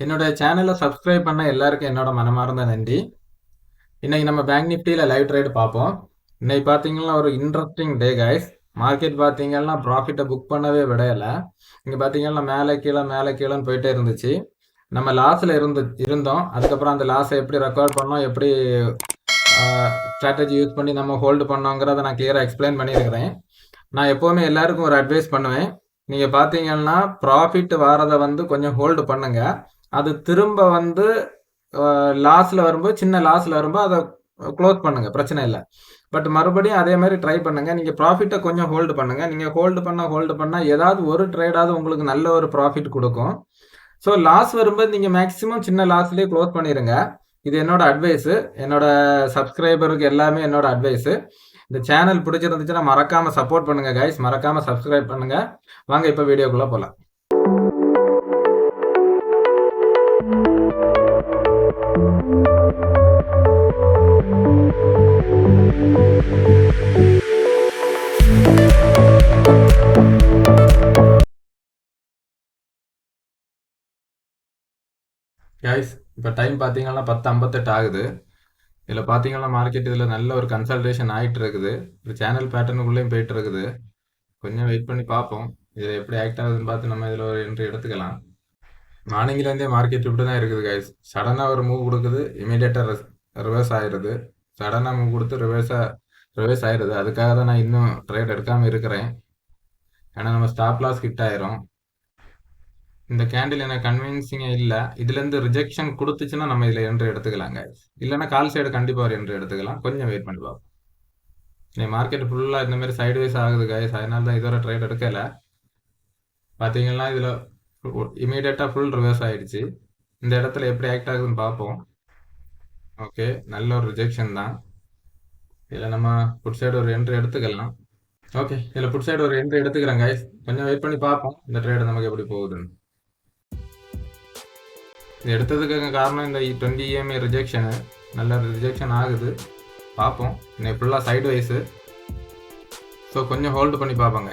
என்னோட சேனலை சப்ஸ்கிரைப் பண்ண எல்லாருக்கும் என்னோட மனமார்ந்த நன்றி. இன்னைக்கு நம்ம பேங்க் நிஃப்டியில் லைவ் ட்ரேட் பார்ப்போம். இன்னைக்கு பார்த்தீங்கன்னா ஒரு இன்ட்ரெஸ்டிங் டே கைஸ். மார்க்கெட் பார்த்தீங்கன்னா ப்ராஃபிட்டை புக் பண்ணவே விடையலை. இங்கே பார்த்தீங்கன்னா மேலே கீழேன்னு போயிட்டே இருந்துச்சு. நம்ம லாஸில் இருந்தோம். அதுக்கப்புறம் அந்த லாஸை எப்படி ரெக்கார்ட் பண்ணோம், எப்படி ஸ்ட்ராட்டஜி யூஸ் பண்ணி நம்ம ஹோல்டு பண்ணோங்கிறத நான் கிளியராக எக்ஸ்பிளைன் பண்ணியிருக்கிறேன். நான் எப்போவுமே எல்லாருக்கும் ஒரு அட்வைஸ் பண்ணுவேன். நீங்கள் பார்த்தீங்கன்னா ப்ராஃபிட் வரதை கொஞ்சம் ஹோல்டு பண்ணுங்க. அது திரும்ப லாஸில் வரும்போது, சின்ன லாஸில் வரும்போது அதை க்ளோஸ் பண்ணுங்க, பிரச்சனை இல்லை. பட் மறுபடியும் அதே மாதிரி ட்ரை பண்ணுங்க. நீங்கள் ப்ராஃபிட்டை கொஞ்சம் ஹோல்டு பண்ணுங்க. நீங்கள் ஹோல்டு பண்ண ஏதாவது ஒரு ட்ரேடாவது உங்களுக்கு நல்ல ஒரு ப்ராஃபிட் கொடுக்கும். ஸோ லாஸ் வரும்போது நீங்கள் மேக்ஸிமம் சின்ன லாஸ்லேயே க்ளோஸ் பண்ணிடுங்க. இது என்னோட அட்வைஸு. என்னோட சப்ஸ்கிரைபருக்கு எல்லாமே என்னோட அட்வைஸு. இந்த சேனல் பிடிச்சிருந்துச்சுன்னா மறக்காமல் சப்போர்ட் பண்ணுங்கள் கைஸ். மறக்காமல் சப்ஸ்கிரைப் பண்ணுங்கள். வாங்க இப்போ வீடியோக்குள்ளே போகலாம். கைஸ் இப்போ டைம் பார்த்தீங்கன்னா 10:58 ஆகுது. இதில் பார்த்தீங்கன்னா மார்க்கெட் இதில் நல்ல ஒரு கன்சல்டேஷன் ஆகிட்டு இருக்குது. ஒரு சேனல் பேட்டர்னுக்குள்ளேயும் போயிட்டு இருக்குது. கொஞ்சம் வெயிட் பண்ணி பார்ப்போம் இதில் எப்படி ஆக்ட் ஆகுதுன்னு பார்த்து நம்ம இதில் ஒரு என்ட்ரி எடுத்துக்கலாம். மார்னிங்லேருந்தே மார்க்கெட் இப்படி தான் இருக்குது கைஸ். சடனாக ஒரு மூவ் கொடுக்குது, இமீடியட்டாக ரிவர்ஸ் ஆயிடுது. சடனாக மூவ் கொடுத்து ரிவர்ஸ் ஆயிடுது. அதுக்காக தான் நான் இன்னும் ட்ரேட் எடுக்காமல் இருக்கிறேன். ஏன்னா நம்ம ஸ்டாப் லாஸ் ஹிட் ஆயிரும். இந்த கேண்டில் எனக்கு கன்வின்சிங்காக இல்லை. இதுலேருந்து ரிஜெக்ஷன் கொடுத்துச்சுன்னா நம்ம இதில் என்ட்ரி எடுத்துக்கலாங்க. இல்லைன்னா கால் சைடு கண்டிப்பாக ஒரு என்ட்ரி எடுத்துக்கலாம். கொஞ்சம் வெயிட் பண்ணி பார்ப்போம். மார்க்கெட் ஃபுல்லாக இந்த மாதிரி சைடுவைஸ் ஆகுது கைஸ். அதனால தான் இதோட ட்ரேட் எடுக்கலை. பார்த்தீங்கன்னா இதில் இமீடியட்டாக ஃபுல் ரிவர்ஸ் ஆகிடுச்சு. இந்த இடத்துல எப்படி ஆக்ட் ஆகுதுன்னு பார்ப்போம். ஓகே, நல்ல ஒரு ரிஜெக்ஷன் தான். இதில் நம்ம புட் சைடு ஒரு என்ட்ரி எடுத்துக்கலாம். ஓகே, இதில் புட் சைடு ஒரு என்ட்ரி எடுத்துக்கிறேன் கைஸ். கொஞ்சம் வெயிட் பண்ணி பார்ப்போம் இந்த ட்ரேடு நமக்கு எப்படி போகுதுன்னு. இது எடுத்ததுக்கு காரணம் இந்த 20 EMA ரிஜெக்ஷனு. நல்ல ரிஜெக்ஷன் ஆகுது. பார்ப்போம். இன்னைக்கு ஃபுல்லாக சைடு வைஸு. ஸோ கொஞ்சம் ஹோல்டு பண்ணி பார்ப்போங்க.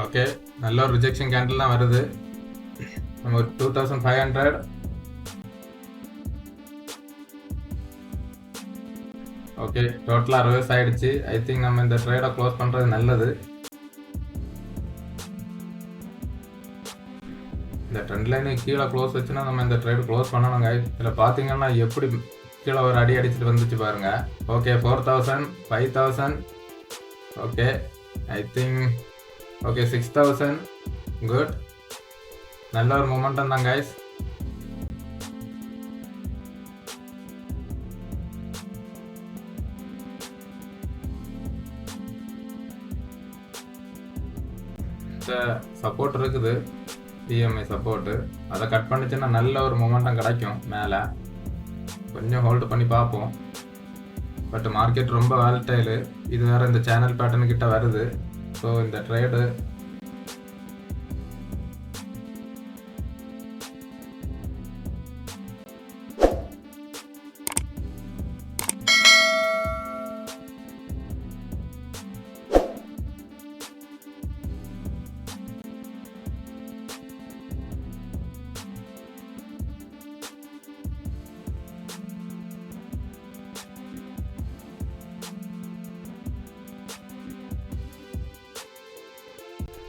ஓகே, நல்ல ஒரு ரிஜெக்ஷன் கேண்டில் தான் வருது. நம்ம 2500. ஓகே, டோட்டலாக ரிவர்ஸ் ஆகிடுச்சு. ஐ திங்க் நம்ம இந்த ட்ரேடை க்ளோஸ் பண்ணுறது நல்லது. இந்த ட்ரெண்ட் லைனு கீழே க்ளோஸ் வச்சுன்னா நம்ம இந்த ட்ரேடு க்ளோஸ் பண்ணணுங்க. இதில் பார்த்தீங்கன்னா எப்படி கீழே ஒரு அடி அடிச்சுட்டு வந்துச்சு பாருங்க. Okay, 4000, 5000. Okay, I think okay 6000. Good, நல்ல ஒரு மொமெண்டம் தான் கைஸ். சப்போர்ட் இருக்குது, EMA சப்போர்ட்டு. அதை கட் பண்ணிச்சுன்னா நல்ல ஒரு மொமெண்டம் கிடைக்கும் மேலே. கொஞ்சம் ஹோல்டு பண்ணி பார்ப்போம். பட் மார்க்கெட் ரொம்ப வாலட்டைலு. இது வேறு இந்த சேனல் பேட்டர்னு கிட்ட வருது. ஸோ இந்த ட்ரேடு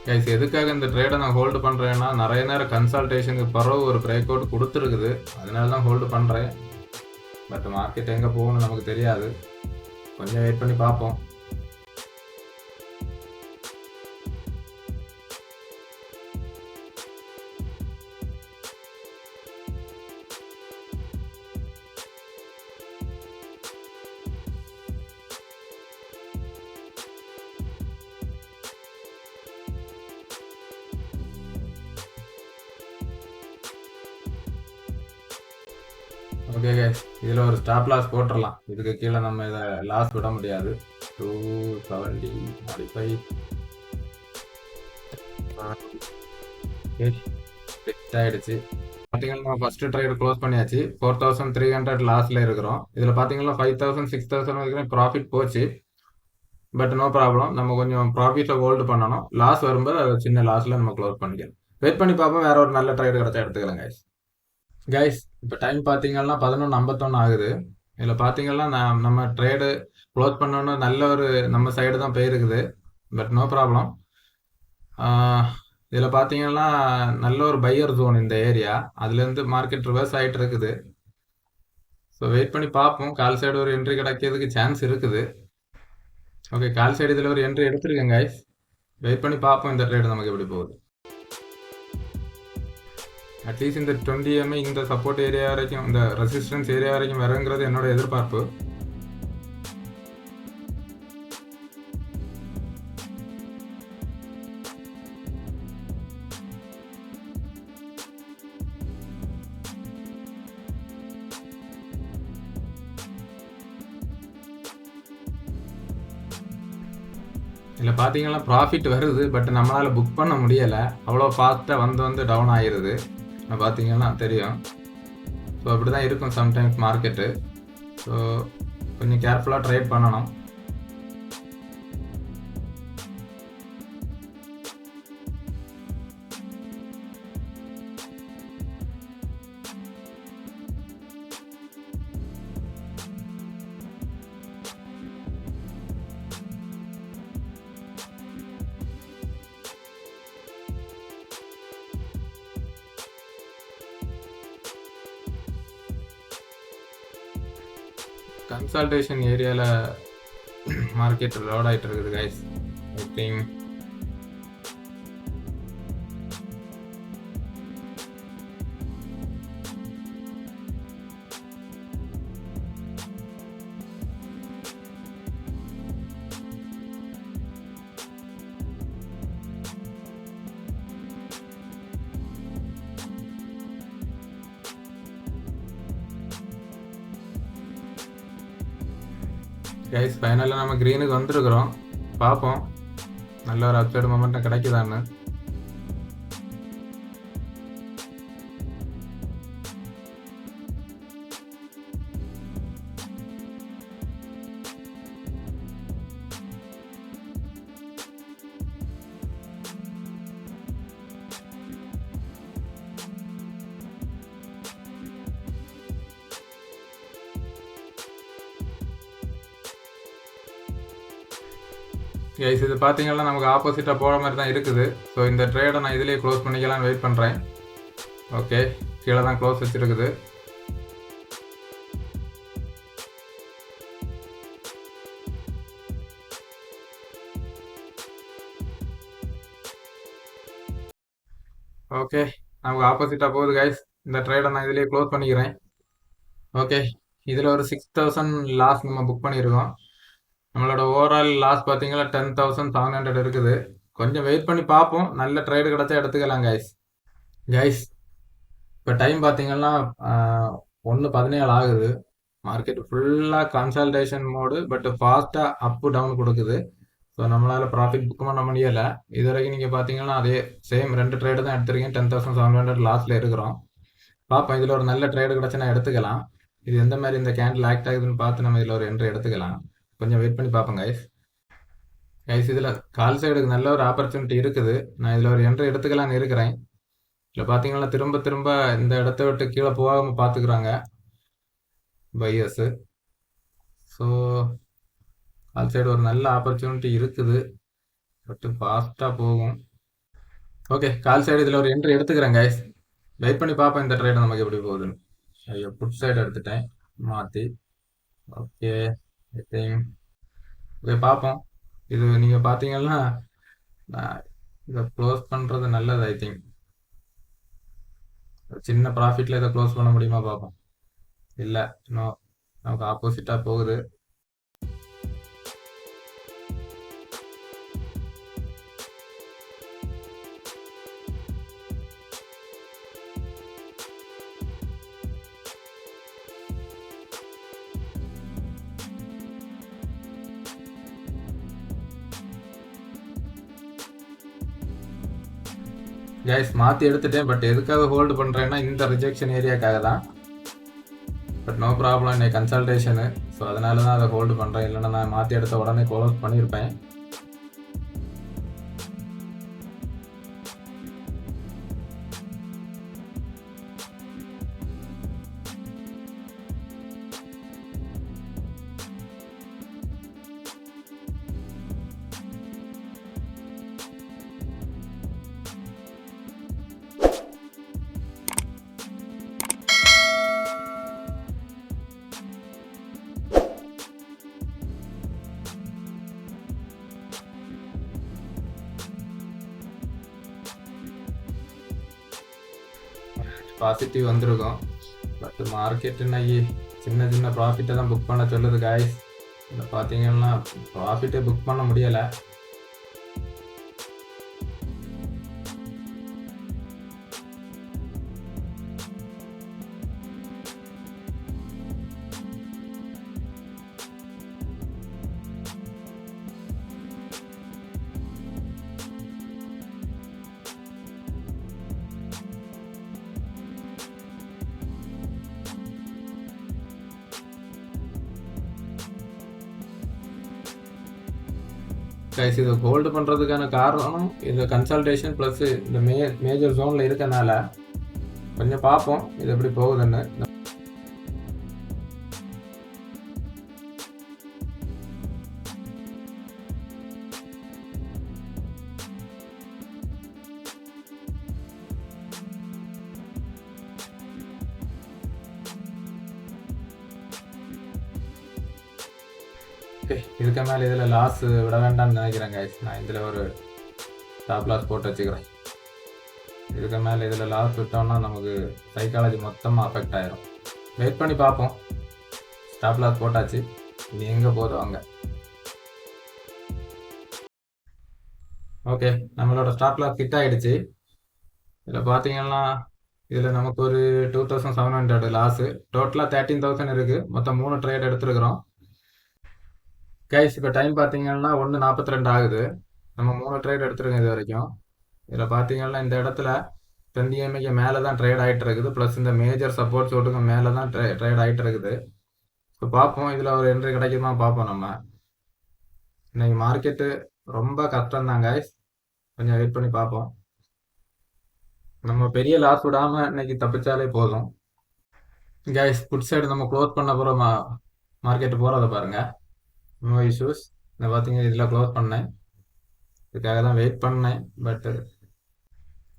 கைஸ், எதுக்காக இந்த ட்ரேடை நான் ஹோல்டு பண்ணுறேன்னா, நிறைய நேரம் கன்சல்டேஷனுக்கு பிறகு ஒரு பிரேக் அவுட் கொடுத்துருக்குது. அதனால தான் ஹோல்டு பண்ணுறேன். பட் மார்க்கெட் எங்கே போகணும்னு நமக்கு தெரியாது. கொஞ்சம் வெயிட் பண்ணி பார்ப்போம். ஓகே கைஸ், இதில் ஒரு ஸ்டாப் லாஸ் போட்டுடலாம். இதுக்கு கீழே நம்ம இதை லாஸ் விட முடியாது. 270 45 ஃபிக்ஸ் ஆயிடுச்சு. பார்த்தீங்கன்னா நம்ம ஃபர்ஸ்ட் ட்ரேட் க்ளோஸ் பண்ணியாச்சு. 4300 லாஸ்ல இருக்கிறோம். இதில் பார்த்தீங்கன்னா 5000 6000 வரைக்கும் ப்ராஃபிட் போச்சு. பட் நோ ப்ராப்ளம், நம்ம கொஞ்சம் ப்ராஃபிட்டில் ஹோல்டு பண்ணணும். லாஸ் வரும்போது அதை சின்ன லாஸில் நம்ம க்ளோஸ் பண்ணிக்கலாம். வெயிட் பண்ணி பார்ப்போம், வேற ஒரு நல்ல ட்ரேட் கிடச்சா எடுத்துக்கலாம் கைஸ். கைஸ் இப்போ டைம் பார்த்தீங்கன்னா 11:51 ஆகுது. இதில் பார்த்தீங்கன்னா நம்ம ட்ரேடு க்ளோஸ் பண்ணோன்னு நல்ல ஒரு நம்ம சைடு தான் போயிருக்குது. But no problem. இதில் பார்த்தீங்கன்னா நல்ல ஒரு பையர் ஜோன் இந்த ஏரியா. அதுலேருந்து மார்க்கெட் ரிவர்ஸ் ஆகிட்டு இருக்குது. ஸோ வெயிட் பண்ணி பார்ப்போம். கால் சைடு ஒரு என்ட்ரி கிடைக்கிறதுக்கு சான்ஸ் இருக்குது. ஓகே, கால் சைடு இதில் ஒரு என்ட்ரி எடுத்துருக்கேன் கைஸ். வெயிட் பண்ணி பார்ப்போம் இந்த ட்ரேட் நமக்கு எப்படி போகுது. அட்லீஸ்ட் இந்த 20 MA இந்த சப்போர்ட் ஏரியா வரைக்கும், இந்த ரெசிஸ்டன்ஸ் ஏரியா வரைக்கும் வருங்கிறது என்னோட எதிர்பார்ப்பு. இதில் பார்த்தீங்கன்னா ப்ராஃபிட் வருது, பட் நம்மளால் புக் பண்ண முடியலை. அவ்வளோ ஃபாஸ்ட்டாக வந்து டவுன் ஆகிடுது. பார்த்தீங்கன்னா தெரியும். ஸோ அப்படி தான் இருக்கும் சம்டைம்ஸ் மார்க்கெட்டு. ஸோ கொஞ்சம் கேர்ஃபுல்லாக ட்ரேட் பண்ணணும். கன்சல்டேஷன் ஏரியாவில் மார்க்கெட் லோட் ஆகிட்டு இருக்குது கைஸ். ஐ திங்க் கைஸ் ஃபைனலில் நம்ம க்ரீனுக்கு வந்துருக்குறோம். பார்ப்போம் நல்ல ஒரு அப்சைடு மொமெண்டம் கிடைக்குதான்னு. கைஸ் இது பார்த்தீங்கன்னா நமக்கு ஆப்போசிட்டாக போகிற மாதிரி தான் இருக்குது. ஸோ இந்த ட்ரேடை நான் இதிலேயே க்ளோஸ் பண்ணிக்கலாம்னு வெயிட் பண்ணுறேன். ஓகே, கீழே தான் க்ளோஸ் வச்சுருக்குது. ஓகே, நமக்கு ஆப்போசிட்டாக போகுது கைஸ். இந்த ட்ரேடை நான் இதிலேயே க்ளோஸ் பண்ணிக்கிறேன். ஓகே, இதில் ஒரு 6000 லாஸ் நம்ம புக் பண்ணியிருக்கோம். நம்மளோட ஓவரால் லாஸ் பார்த்தீங்கன்னா 10,700 இருக்குது. கொஞ்சம் வெயிட் பண்ணி பார்ப்போம், நல்ல ட்ரேடு கிடச்சா எடுத்துக்கலாம் கைஸ். இப்போ டைம் பார்த்தீங்கன்னா 1:17 ஆகுது. மார்க்கெட் ஃபுல்லாக கன்சல்டேஷன் மோடு, பட் ஃபாஸ்ட்டாக அப்பு டவுன் கொடுக்குது. ஸோ நம்மளால் ப்ராஃபிட் புக் பண்ண முடியலை. இது வரைக்கும் நீங்கள் பார்த்தீங்கன்னா அதே சேம் 2 ட்ரேடு தான் எடுத்திருக்கேன். 10,700 லாஸில் இருக்கிறோம். பார்ப்போம், இதில் ஒரு நல்ல ட்ரேடு கிடச்சுன்னா எடுத்துக்கலாம். இது எந்த மாதிரி இந்த கேண்டில் ஆக்ட் ஆகுதுன்னு பார்த்து நம்ம இதில் ஒரு என்ட்ரி எடுத்துக்கலாம். கொஞ்சம் வெயிட் பண்ணி பார்ப்போம் கைஸ். இதில் கால் சைடுக்கு நல்ல ஒரு ஆப்பர்ச்சுனிட்டி இருக்குது. நான் இதில் ஒரு என்ட்ரி எடுத்துக்கலான்னு இருக்கிறேன். இதில் பார்த்தீங்கன்னா திரும்ப திரும்ப இந்த இடத்த விட்டு கீழே போகாமல் பார்த்துக்குறாங்க பையர்ஸு. ஸோ கால் சைடு ஒரு நல்ல ஆப்பர்ச்சுனிட்டி இருக்குது, பட் ஃபாஸ்ட்டாக போகும். ஓகே, கால் சைடு இதில் ஒரு என்ட்ரி எடுத்துக்கிறேன் கைஸ். வெயிட் பண்ணி பார்ப்போம் இந்த ட்ரேட் நமக்கு எப்படி போகுதுன்னு. ஐயோ, புட் சைடு எடுத்துட்டேன் மாற்றி. ஓகே, ஐ திங்க் ஓகே பார்ப்போம். இது நீங்கள் பார்த்தீங்கன்னா இதை க்ளோஸ் பண்ணுறது நல்லது. ஐ திங்க் சின்ன ப்ராஃபிட்டில் இதை க்ளோஸ் பண்ண முடியுமா பார்ப்போம். இல்லை, இன்னும் நமக்கு ஆப்போசிட்டாக போகுது. கைஸ் மாற்றி எடுத்துட்டேன். பட் எதுக்காக ஹோல்டு பண்ணுறேன்னா இந்த ரிஜெக்ஷன் ஏரியாக்காக தான். பட் நோ ப்ராப்ளம், இன்னைக்கு கன்சல்டேஷனு. ஸோ அதனால தான் அதை ஹோல்டு பண்ணுறேன். இல்லைன்னா நான் மாற்றி எடுத்த உடனே க்ளோஸ் பண்ணியிருப்பேன். பாசிட்டிவ் வந்திருக்கும். பட் மார்க்கெட் இன்னைக்கு சின்ன சின்ன ப்ராஃபிட்டை தான் புக் பண்ண சொல்லுது காய்ஸ். இதில் பார்த்தீங்கன்னா ப்ராஃபிட்டே புக் பண்ண முடியலை. கைஸ் இது ஹோல்டு பண்ணுறதுக்கான காரணம் இந்த கன்சல்டேஷன் ப்ளஸ் இந்த மேஜர் ஜோனில் இருக்கனால கொஞ்சம் பார்ப்போம் இது எப்படி போகுதுன்னு. இதுக்கு மேலே இதில் லாஸ் விட வேண்டாம்னு நினைக்கிறேன் கைஸ். நான் இதில் ஒரு ஸ்டாப் லாஸ் போட்டு வச்சுக்கிறேன். இதுக்கு மேலே இதில் லாஸ் விட்டோம்னா நமக்கு சைக்காலஜி மொத்தமாக அஃபெக்ட் ஆயிரும். வெயிட் பண்ணி பார்ப்போம். ஸ்டாப் லாஸ் போட்டாச்சு, இது எங்கே போதும் அங்கே. ஓகே, நம்மளோட ஸ்டாப் லாஸ் ஹிட் ஆகிடுச்சு. இதில் பார்த்தீங்கன்னா இதில் நமக்கு ஒரு 2700 லாஸு. டோட்டலாக 13,000 இருக்குது. மொத்தம் 3 ட்ரேட் எடுத்துருக்குறோம். கைஸ் இப்போ டைம் பார்த்தீங்கன்னா 1:42 ஆகுது. நம்ம 3 ட்ரேட் எடுத்துருக்கோம் இது வரைக்கும். இதில் பார்த்தீங்கன்னா இந்த இடத்துல 10 EMA மேலே தான் ட்ரேட் ஆகிட்டு இருக்குது. ப்ளஸ் இந்த மேஜர் சப்போர்ட் சோட்டுக்கு மேலே தான் ட்ரேட் ஆகிட்டு இருக்குது. இப்போ பார்ப்போம் இதில் ஒரு என்ட்ரி கிடைக்குமா பார்ப்போம். நம்ம இன்னைக்கு மார்க்கெட்டு ரொம்ப கஷ்டம் தான் கைஸ், கொஞ்சம் வெயிட் பண்ணி பார்ப்போம். நம்ம பெரிய லாஸ் விடாமல் இன்னைக்கு தப்பிச்சாலே போதும். கைஸ் புட் சைடு நம்ம க்ளோஸ் பண்ண போகிற மார்க்கெட்டு போகிறத பாருங்கள். No issues. நான் பார்த்தீங்க இதில் க்ளோஸ் பண்ணேன், இதுக்காக தான் வெயிட் பண்ணேன். பட்டு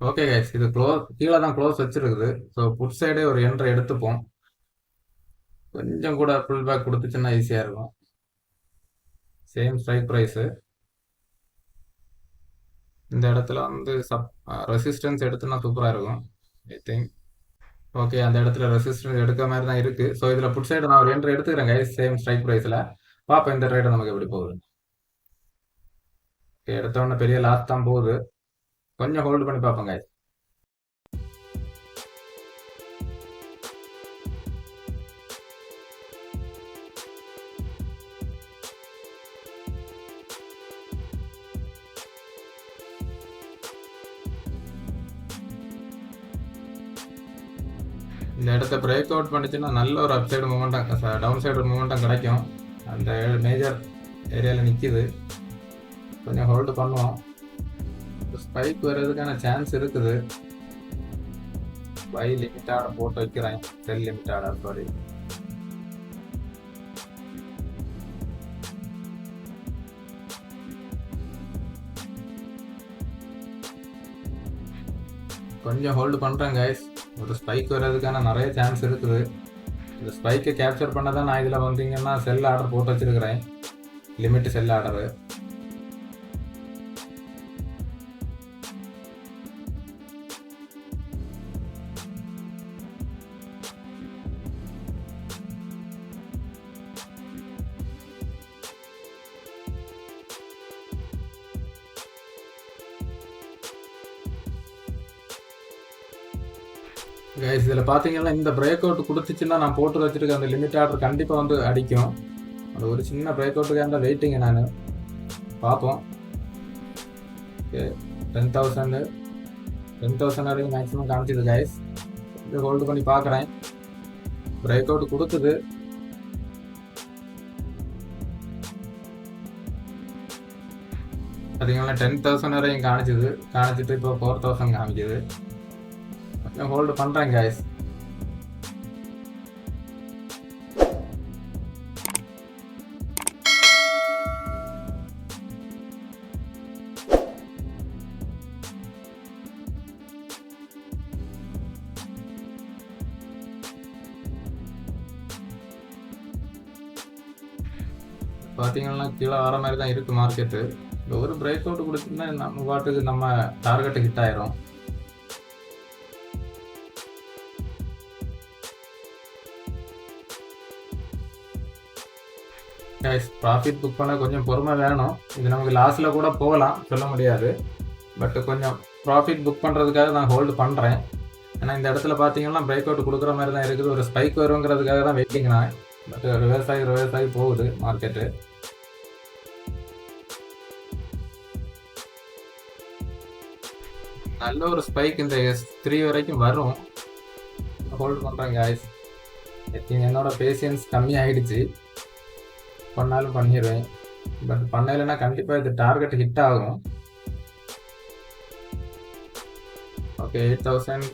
ஓகே கைஸ், இது கீழே தான் க்ளோஸ் வச்சுருக்குது. ஸோ புட் சைடே ஒரு என்ட்ரி எடுத்துப்போம். கொஞ்சம் கூட ஃபுல் பேக் கொடுத்துச்சுன்னா ஈஸியாக இருக்கும். Same strike price. இந்த இடத்துல வந்து ரெசிஸ்டன்ஸ் எடுத்துனா சூப்பராக இருக்கும் ஐ திங்க். ஓகே, அந்த இடத்துல ரெசிஸ்டன்ஸ் எடுக்கிற மாதிரி தான் இருக்குது. ஸோ இதில் புட் சைடு நான் ஒரு என்ட்ரி எடுத்துக்கிறேன் கைஸ், சேம் ஸ்ட்ரைக் ப்ரைஸில். பார்ப்போம் இந்த ட்ரேட் நமக்கு எப்படி போகுது. எடுத்தோடனே பெரிய லாஸ் தான் போகுது, கொஞ்சம் ஹோல்டு பண்ணி பார்ப்போம் கைஸ். இந்த இடத்த பிரேக் அவுட் பண்ணிச்சுன்னா நல்ல ஒரு upside momentum, down side momentum கிடைக்கும். அந்த மேஜர் ஏரியாவில் நிற்கிது, கொஞ்சம் ஹோல்டு பண்ணுவோம். ஸ்பைக் வர்றதுக்கான சான்ஸ் இருக்குது. பை லிமிட் ஆர்டர் போட்டு வைக்கிறேன், செல் லிமிட் ஆர்டர் சாரி. கொஞ்சம் ஹோல்டு பண்ணுறேன் கைஸ். ஒரு ஸ்பைக் வர்றதுக்கான நிறைய சான்ஸ் இருக்குது. இந்த ஸ்பைக்கை கேப்சர் பண்ண தான் நான் இதில் வந்தீங்கன்னா செல் ஆர்டர் போட்டு வச்சுருக்கிறேன், லிமிட் செல் ஆர்டரு. கைஸ் இதில் பார்த்தீங்கன்னா இந்த பிரேக் அவுட் கொடுத்துச்சுன்னா நான் போட்டு வச்சுருக்க அந்த லிமிட் ஆர்டர் கண்டிப்பாக வந்து அடிக்கும். அது ஒரு சின்ன பிரேக் அவுட்டுக்காக இருந்தால் வெயிட்டிங்க நான் பார்ப்போம். ஓகே 10,000 10,000 வரைக்கும் மேக்ஸிமம் காமிச்சிது கைஸ். இது ஹோல்டு பண்ணி பார்க்குறேன். பிரேக் அவுட் கொடுக்குது. பார்த்தீங்கன்னா 10,000 வரையும் காணிச்சிட்டு இப்போ 4,000 காமிக்குது. ஹோல்டு பண்ணுறேன் கைஸ். பார்த்தீங்கன்னா கீழே வர மாதிரி தான் இருக்குது மார்க்கெட்டு. இந்த ஒரு பிரேக் அவுட் கொடுத்துன்னா நம்ம பாட்டுக்கு நம்ம டார்கெட்டு ஹிட் ஆயிரும். கைஸ் ப்ராஃபிட் புக் பண்ண கொஞ்சம் பொறுமை வேணும். இது நமக்கு லாஸில் கூட போகலாம், சொல்ல முடியாது. பட் கொஞ்சம் ப்ராஃபிட் புக் பண்ணுறதுக்காக நான் ஹோல்டு பண்ணுறேன். ஏன்னா இந்த இடத்துல பார்த்தீங்கன்னா பிரேக் அவுட் கொடுக்குற மாதிரி தான் இருக்குது. ஒரு ஸ்பைக் வருங்கிறதுக்காக தான் வெயிட்டிங் நான். பட் ரிவர்ஸ் ஆகி போகுது மார்க்கெட்டு. நல்ல ஒரு ஸ்பைக் இந்த S3 வரைக்கும் வரும். ஹோல்டு பண்ணுறேன் கைஸ். என்னோட பேஷியன்ஸ் கம்மி ஆகிடுச்சு. பண்ணாலும் பண்ணிடுவேன். பட் பண்ணலைன்னா கண்டிப்பாக இது டார்கெட் ஹிட் ஆகும். ஓகே 8,000.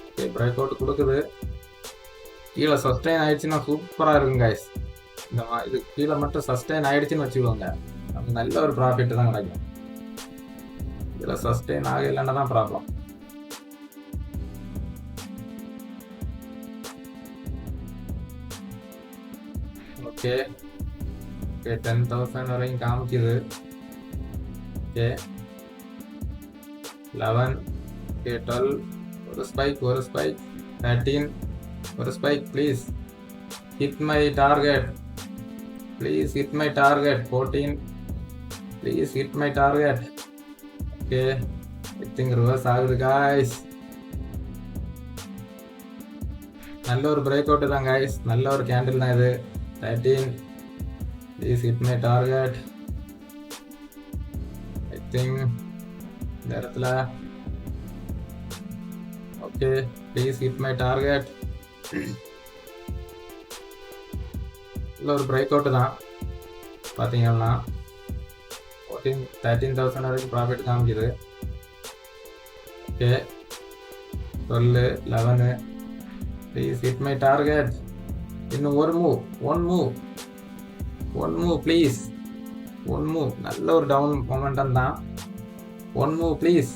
ஓகே பிரேக் அவுட் கொடுக்குது. கீழே சஸ்டெயின் ஆயிடுச்சுன்னா சூப்பராக இருக்கும் கைஸ். இது கீழே மட்டும் சஸ்டெயின் ஆயிடுச்சுன்னு வச்சுக்கோங்க, நமக்கு நல்ல ஒரு ப்ராஃபிட் தான் கிடைக்கும். இதில் சஸ்டெயின் ஆகலைன்னா தான் ப்ராப்ளம். ஓகே 10,000 வரைக்கும் காமிக்குது. ஓகே 11. ஓகே 12. ஒரு ஸ்பைக் 13. ஒரு spike please hit my target. 14. Please hit my target. Okay I think reverse ஆகுது காய்ஸ். நல்ல ஒரு பிரேக் அவுட் தான் காய்ஸ். நல்ல ஒரு கேண்டில் தான் இது. 13. Please hit my target. I think இந்த இடத்துல okay please hit my target. நல்ல ஒரு பிரேக் அவுட் தான். பார்த்தீங்கன்னா 13,000 வரைக்கும் ப்ராஃபிட் காமிக்குது. Okay 12. 11. Please hit my target. இன்னும் one move please. One move. நல்ல ஒரு டவுன் மொமெண்டம் தான். One move please.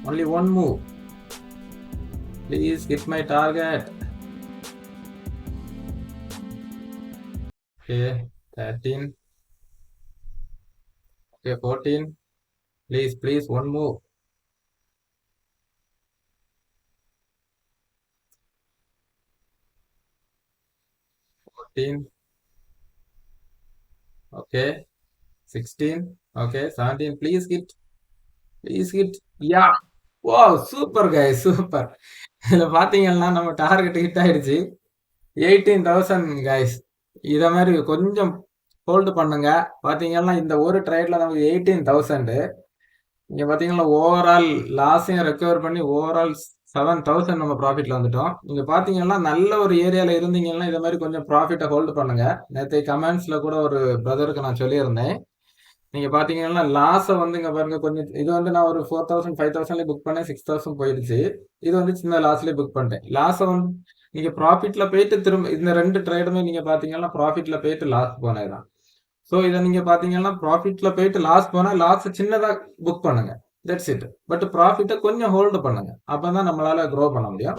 Only one move. Please hit my target. Okay 13. Okay, 14. Please, one more. 14. Okay, 16. Okay, 17. Please hit. Yeah. Wow, super guys, super. இதில் பார்த்தீங்கன்னா நம்ம target hit ஆயிடுச்சு. 18,000 guys. இதை மாதிரி கொஞ்சம் ஹோல்டு பண்ணுங்க. பார்த்தீங்கன்னா இந்த ஒரு ட்ரேடில் நமக்கு 18,000. இங்கே பார்த்தீங்கன்னா ஓவரால் லாஸையும் ரெக்கவர் பண்ணி ஓவரால் 7,000 நம்ம ப்ராஃபிட்டில் வந்துட்டோம். நீங்கள் பார்த்தீங்கன்னா நல்ல ஒரு ஏரியாவில் இருந்தீங்கன்னா இதை மாதிரி கொஞ்சம் ப்ராஃபிட்டை ஹோல்டு பண்ணுங்க. நேற்று கமெண்ட்ஸில் கூட ஒரு பிரதருக்கு நான் சொல்லியிருந்தேன். நீங்கள் பார்த்தீங்கன்னா லாஸை வந்து இங்கே பாருங்கள் கொஞ்சம். இது வந்து நான் ஒரு 4,000 5,000லேயே புக் பண்ணேன். 6,000 போயிடுச்சு. இது வந்து சின்ன லாஸ்லேயே புக் பண்ணிட்டேன். லாஸை வந்து நீங்கள் ப்ராஃபிட்டில் போயிட்டு திரும்ப இந்த 2 ட்ரேடுமே நீங்கள் பார்த்தீங்கன்னா ப்ராஃபிட்டில் போயிட்டு லாஸ் போனது தான். ஸோ இதை நீங்கள் பார்த்தீங்கன்னா ப்ராஃபிட்டில் போயிட்டு லாஸ் போனால் லாஸை சின்னதாக புக் பண்ணுங்க. That's it. பட் ப்ராஃபிட்டை கொஞ்சம் ஹோல்டு பண்ணுங்க. அப்போ தான் நம்மளால் க்ரோ பண்ண முடியும்.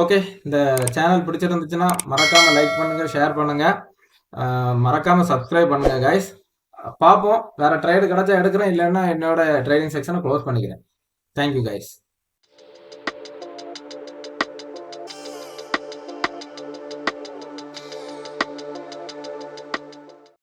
ஓகே, இந்த சேனல் பிடிச்சிருந்துச்சுன்னா மறக்காமல் லைக் பண்ணுங்கள், ஷேர் பண்ணுங்கள், மறக்காமல் சப்ஸ்கிரைப் பண்ணுங்கள் கைஸ். பார்ப்போம். வேறு ட்ரேடு கிடச்சா எடுக்கிறேன், இல்லைன்னா என்னோட ட்ரேடிங் செக்ஷனை க்ளோஸ் பண்ணிக்கிறேன். Thank you guys.